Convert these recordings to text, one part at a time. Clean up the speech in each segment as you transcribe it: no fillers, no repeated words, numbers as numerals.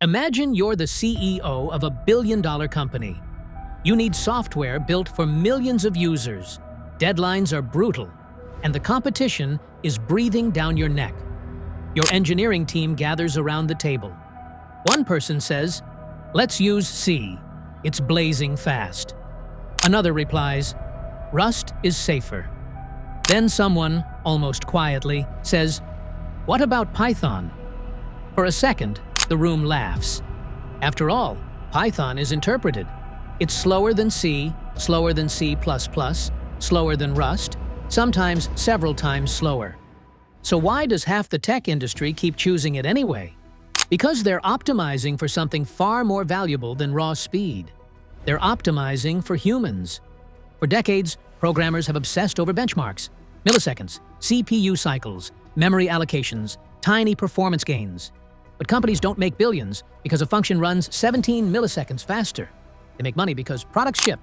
Imagine you're the CEO of a billion-dollar company. You need software built for millions of users. Deadlines are brutal, and the competition is breathing down your neck. Your engineering team gathers around the table. One person says, "Let's use C. It's blazing fast." Another replies, "Rust is safer." Then someone, almost quietly, says, "What about Python?" For a second, the room laughs. After all, Python is interpreted. It's slower than C, slower than C++, slower than Rust, sometimes several times slower. So why does half the tech industry keep choosing it anyway? Because they're optimizing for something far more valuable than raw speed. They're optimizing for humans. For decades, programmers have obsessed over benchmarks, milliseconds, CPU cycles, memory allocations, tiny performance gains. But companies don't make billions because a function runs 17 milliseconds faster. They make money because products ship,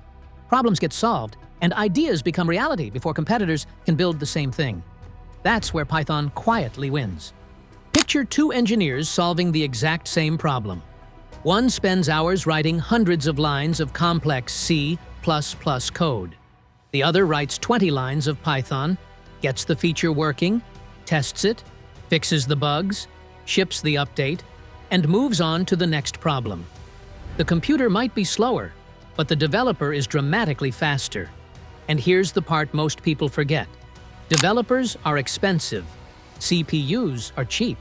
problems get solved, and ideas become reality before competitors can build the same thing. That's where Python quietly wins. Picture two engineers solving the exact same problem. One spends hours writing hundreds of lines of complex C++ code. The other writes 20 lines of Python, gets the feature working, tests it, fixes the bugs, ships the update, and moves on to the next problem. The computer might be slower, but the developer is dramatically faster. And here's the part most people forget. Developers are expensive. CPUs are cheap.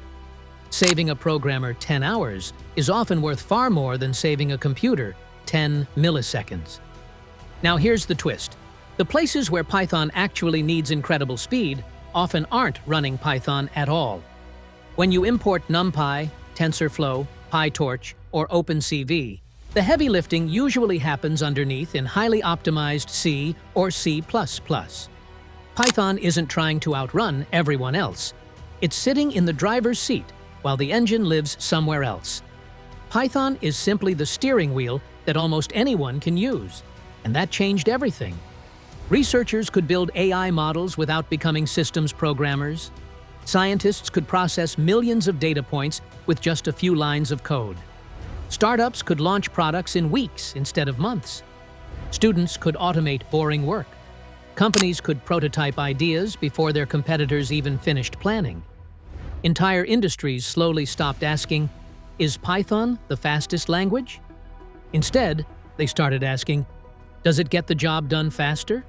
Saving a programmer 10 hours is often worth far more than saving a computer 10 milliseconds. Now here's the twist. The places where Python actually needs incredible speed often aren't running Python at all. When you import NumPy, TensorFlow, PyTorch, or OpenCV, the heavy lifting usually happens underneath in highly optimized C or C++. Python isn't trying to outrun everyone else. It's sitting in the driver's seat while the engine lives somewhere else. Python is simply the steering wheel that almost anyone can use, and that changed everything. Researchers could build AI models without becoming systems programmers. Scientists could process millions of data points with just a few lines of code. Startups could launch products in weeks instead of months. Students could automate boring work. Companies could prototype ideas before their competitors even finished planning. Entire industries slowly stopped asking, "Is Python the fastest language?" Instead, they started asking, "Does it get the job done faster?"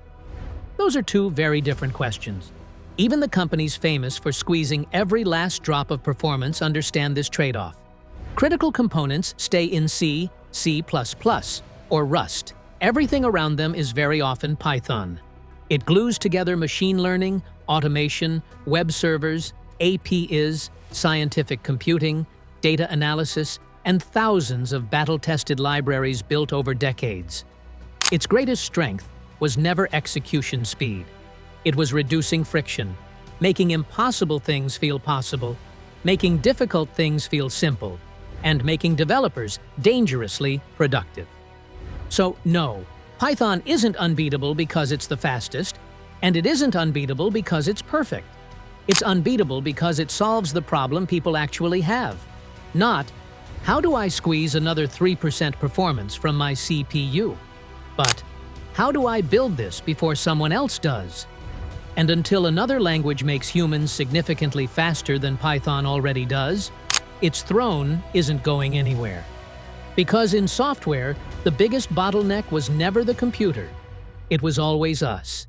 Those are two very different questions. Even the companies famous for squeezing every last drop of performance understand this trade-off. Critical components stay in C, C++, or Rust. Everything around them is very often Python. It glues together machine learning, automation, web servers, APIs, scientific computing, data analysis, and thousands of battle-tested libraries built over decades. Its greatest strength was never execution speed. It was reducing friction, making impossible things feel possible, making difficult things feel simple, and making developers dangerously productive. So no, Python isn't unbeatable because it's the fastest, and it isn't unbeatable because it's perfect. It's unbeatable because it solves the problem people actually have. Not, how do I squeeze another 3% performance from my CPU? But, how do I build this before someone else does? And until another language makes humans significantly faster than Python already does, its throne isn't going anywhere. Because in software, the biggest bottleneck was never the computer. It was always us.